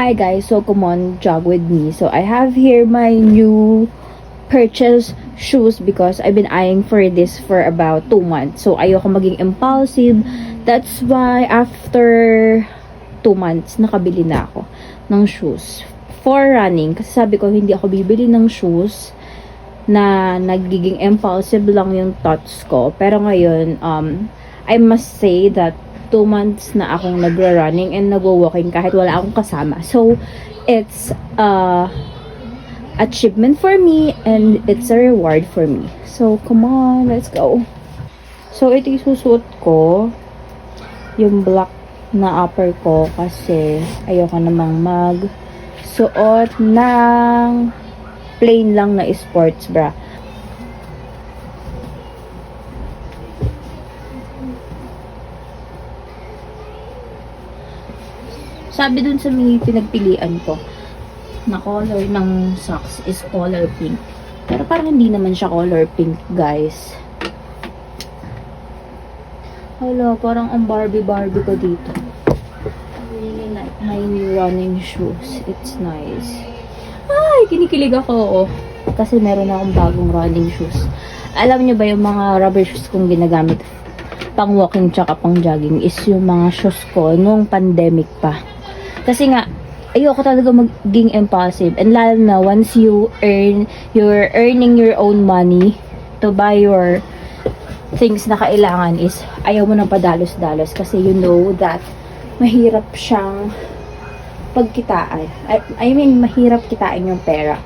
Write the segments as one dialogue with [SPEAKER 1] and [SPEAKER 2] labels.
[SPEAKER 1] Hi guys, so come on, jog with me. So I have here my new purchase shoes because I've been eyeing for this for about 2 months. So ayoko maging impulsive. That's why after 2 months, nakabili na ako ng shoes for running. Kasi sabi ko, hindi ako bibili ng shoes na nagiging impulsive lang yung thoughts ko. Pero ngayon, I must say that 2 months na akong nagra-running and nagwo-walking kahit wala akong kasama. So, it's achievement for me and it's a reward for me. So, come on, let's go. So, ito isusuot ko, yung black na upper ko kasi ayoko namang suot ng plain lang na sports bra. Sabi dun sa may pinagpilian ko na color ng socks is color pink. Pero parang hindi naman siya color pink, guys. Hala, parang ang Barbie ko dito. I really like my new running shoes. It's nice. Ay, kinikilig ako. Kasi meron akong bagong running shoes. Alam niyo ba yung mga rubber shoes kong ginagamit pang walking tsaka pang jogging is yung mga shoes ko nung pandemic pa. Kasi nga, ayoko talaga maging impulsive. And lalo na, once you're earning your own money to buy your things na kailangan is, ayaw mo nang padalos-dalos. Kasi you know that, mahirap siyang pagkitaan. I mean, mahirap kitain yung pera.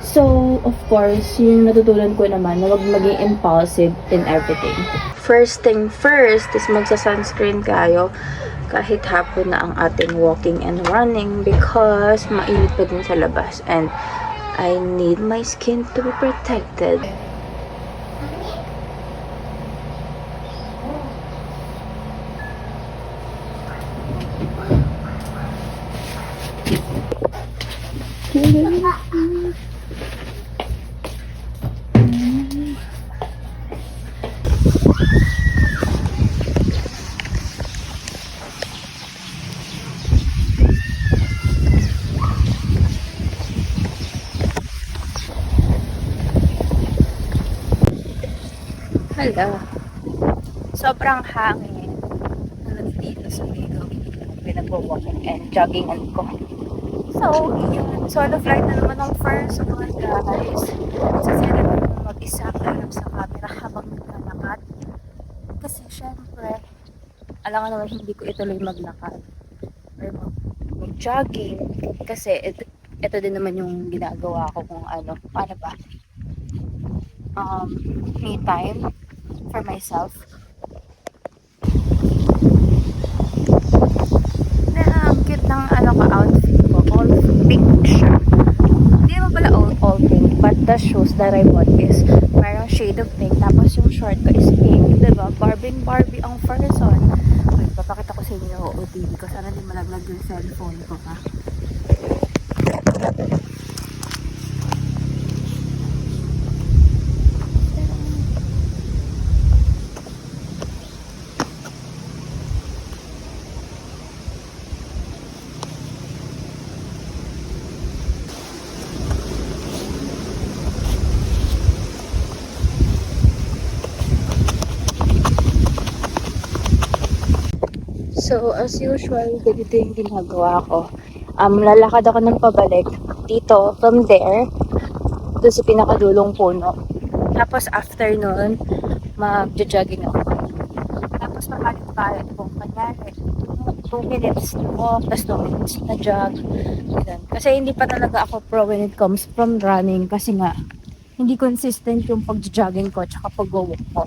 [SPEAKER 1] So, of course, yung natutunan ko naman na wag maging impulsive in everything. First thing first is magsa-sunscreen kayo kahit hapon na ang ating walking and running because mainit pa din sa labas and I need my skin to be protected. Hala, sobrang hangin na dito sa dito pinag-walking and joggingan ko. So, yun, solo flight na naman ng first one, guys. Sa sarap naman mag-isa harap sa camera habang naglalakad. Kasi syempre, alam nga naman hindi ko ituloy maglakad or mag-jogging. Kasi ito din naman yung ginagawa ko kung paano ba? Me time for myself. Na ang cute ng outfit ko. All pink siya. Hindi naman pala all pink, but the shoes that I bought is parang shade of pink. Tapos yung short ko is pink. Diba? Barbie ang person. Wait, papakita ko sa inyo OOTD ko. Sana di malaglag yung cellphone ko pa. So, as usual, ganito yung ginagawa ko. Lalakad ako ng pabalik dito, from there, doon sa pinakadulong puno. Tapos, after nun, mag-jogging ako. Tapos, papalit-palit kung kanyari, 2 minutes to walk, tapos 2 minutes na jog. Ganun. Kasi hindi pa talaga ako pro when it comes from running. Kasi nga, hindi consistent yung pag-jogging ko tsaka pag-walk ko.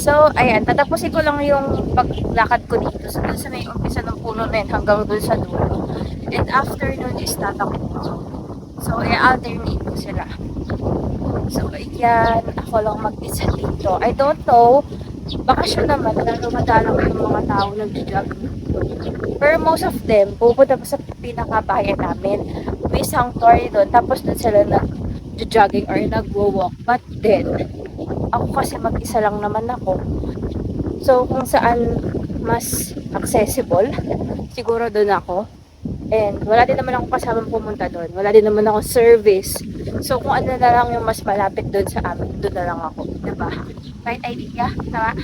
[SPEAKER 1] So, ayan, tatapusin ko lang yung paglakad ko dito. So, dun sa may umpisa ng puno na yun hanggang dun sa dulo. And after nun is tatakbo. So, i-alternate ko sila. So, ayan, ako lang mag-isa dito. I don't know, bakasyon naman, madalo yung mga tao nag-jog. Pero most of them, pupunta pa sa pinakabayan namin. May sanctuary doon, tapos doon sila nag-jogging or nag-walk. But then, ako kasi mag-isa lang naman ako. So, kung saan mas accessible, siguro doon ako. And wala din naman ako kasamang pumunta doon. Wala din naman ako service. So kung ano na lang yung mas malapit doon sa amin, doon na lang ako. Diba? Right idea? Tama?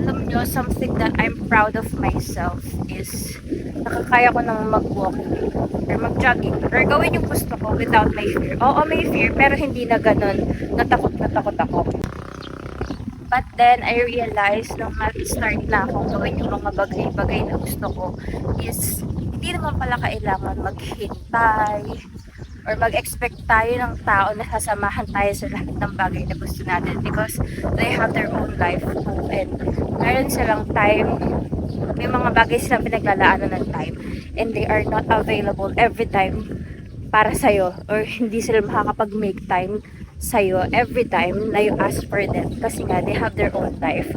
[SPEAKER 1] Alam nyo, something that I'm proud of myself is nakakaya ko nang mag-walking or mag-jogging or gawin yung gusto ko without my fear. Oo, may fear, pero hindi na ganun. Natakot ako. But then, I realized nung mag-start na akong gawin yung mga bagay-bagay na gusto ko is hindi naman pala kailangan maghintay or mag-expect tayo ng tao na sasamahan tayo sa lahat ng bagay na gusto natin because they have their own life too and meron silang time, may mga bagay silang pinaglalaanan ng time and they are not available every time para sa'yo or hindi sila makakapag-make time sa'yo every time na you ask for them kasi nga they have their own life.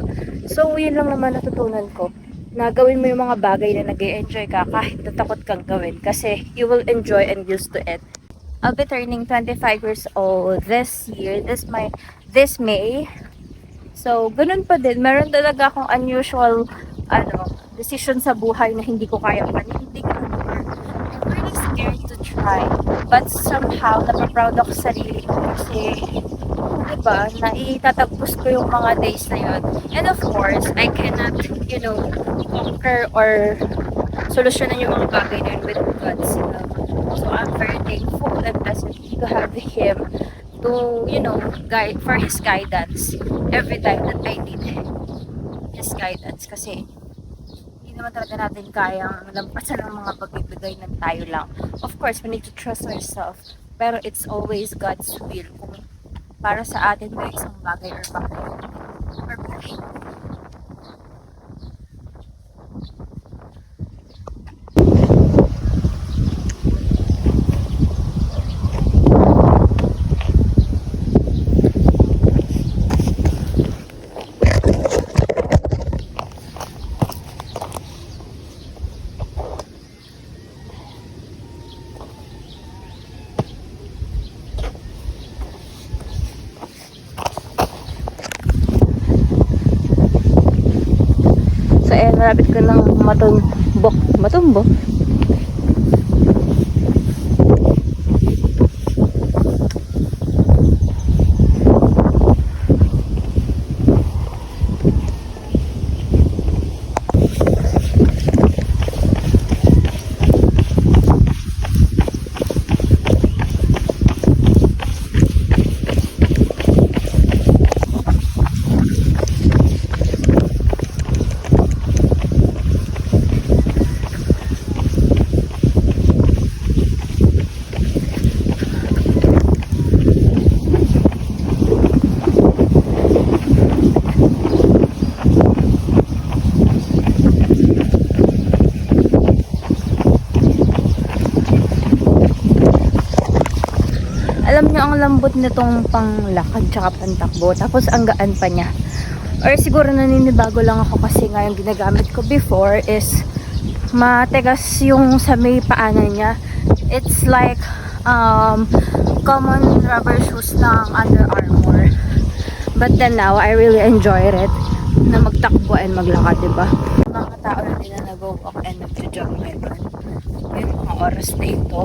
[SPEAKER 1] So yun lang naman natutunan ko, na gawin mo yung mga bagay na nag-e-enjoy ka kahit natakot kang gawin kasi you will enjoy and used to it. I'll be turning 25 years old this year, this May. So ganun pa din, meron talaga akong unusual decision sa buhay na hindi ko kaya panindigan. I'm really scared to try. But somehow, napaproud ako sa sarili ko kasi, diba, naitatagpos ko yung mga days na yun. And of course, I cannot, conquer or solusyonan yung mga bagay na yun with God's love. So I'm very thankful and blessed to have Him to, guide for His guidance every time that I need His guidance. Kasi, naman talaga natin kayang lampasan ng mga pagbibigay ng tayo lang. Of course, we need to trust ourselves. Pero it's always God's will kung para sa atin may isang bagay or bagay. Malapit ko ng matumbo. Alam nyo, ang lambot nitong panglakad tsaka pantakbo. Tapos ang gaan pa niya. Or siguro naninibago lang ako kasi nga yung ginagamit ko before is matigas yung sa may paanan niya. It's like common rubber shoes ng Under Armour. But then now, I really enjoyed it na magtakbo and maglakad, diba? Mga tao na din na nag-walk and nag-jog ngayon. Yung mga oras na ito.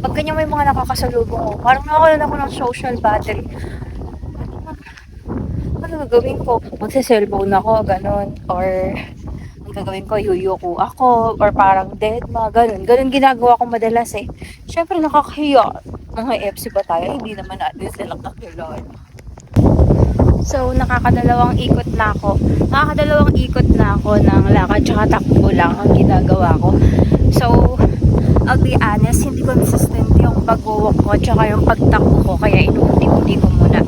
[SPEAKER 1] Pag ganyan may mga nakakasalubong ko, parang nakakulan ako ng social battery. Ano gagawin ko? Magsa-cellphone ako, ganun. Or ang gagawin ko, yuyuko ako. Or parang dead, mga ganun. Ganun ginagawa ko madalas eh. Siyempre nakakahiya. Mga FC ba tayo? Hindi naman natin silang kakilala. So, nakakadalawang ikot na ako. Ng lakad tsaka takbo lang ang ginagawa ko. So, I'll be honest, hindi consistent yung pag-walk ko tsaka yung pagtakbo ko. Kaya inuuti-uti ko muna.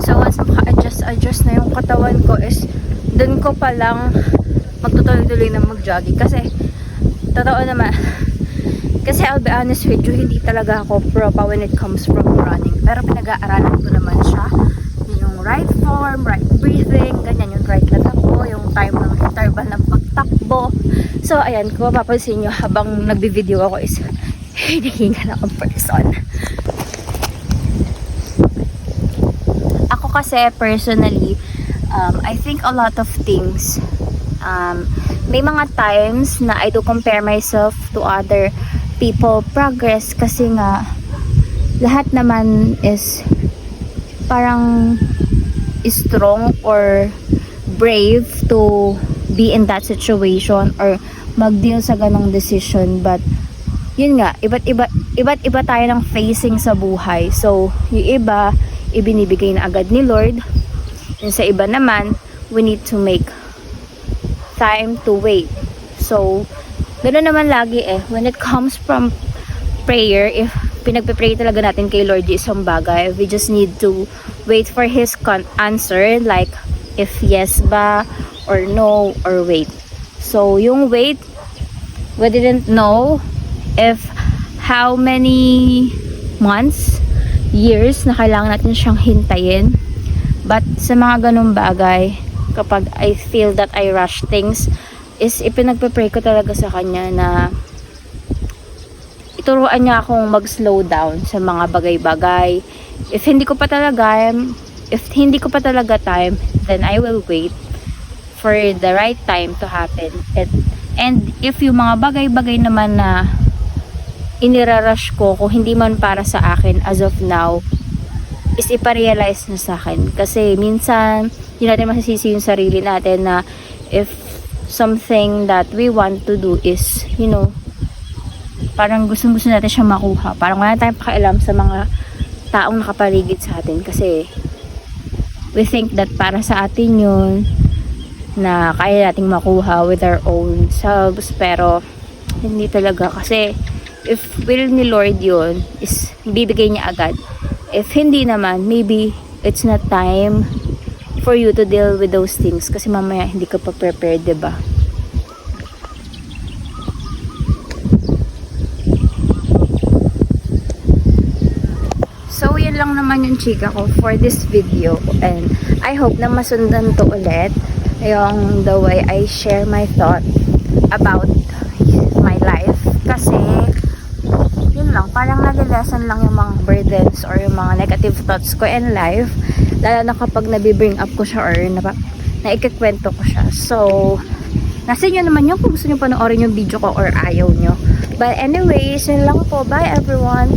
[SPEAKER 1] So, once maka-adjust na yung katawan ko is dun ko palang magtutuloy-tuloy na mag-jogging. Kasi, totoo naman, kasi I'll be honest with you, hindi talaga ako pro pa when it comes from running. Pero pinag-aaralan ko naman siya. Yung right form, right breathing, ganyan yung right na takbo, yung time ng interval ng pagtakbo. So, ayan, kung mapapansin nyo habang nagbi-video ako is hinihinga na akong person. Ako kasi personally, I think a lot of things. May mga times na I do compare myself to other people progress kasi nga lahat naman is parang strong or brave to be in that situation or mag-deal sa ganong decision, but yun nga, iba't iba tayo ng facing sa buhay. So yung iba ibinibigay na agad ni Lord, yung sa iba naman we need to make time to wait. So ganoon naman lagi when it comes from prayer. If pinagpe-pray talaga natin kay Lord yung isang bagay, we just need to wait for His answer, like if yes ba or no or wait. So yung wait, we didn't know if how many months, years na kailangan natin siyang hintayin. But sa mga ganung bagay, kapag I feel that I rush things, is ipinagpe-pray ko talaga sa Kanya na ituruan niya akong mag-slow down sa mga bagay-bagay. If hindi ko pa talaga time, then I will wait for the right time to happen. And if yung mga bagay-bagay naman na inirarush ko, kung hindi man para sa akin as of now, is iparealize na sa akin. Kasi minsan, hindi natin masisisi yung sarili natin na if something that we want to do is, parang gustong-gusto natin siya makuha. Parang wala tayong pakialam sa mga taong nakapaligid sa atin kasi we think that para sa atin yun na kaya nating makuha with our own selves, pero hindi talaga. Kasi if will ni Lord yun, is bibigay niya agad. If hindi naman, maybe it's not time for you to deal with those things kasi mamaya hindi ka pa prepared, diba? So yun lang naman yung chika ko for this video, and I hope na masundan to ulit yung the way I share my thought about my life. Kasi yun lang, parang nalilesen lang yung mga burdens or yung mga negative thoughts ko in life, lalo na kapag nabibring up ko siya or naikikwento ko siya. So nasa inyo naman yung kung gusto nyo panoorin yung video ko or ayaw nyo. But anyways, yun lang po. Bye everyone!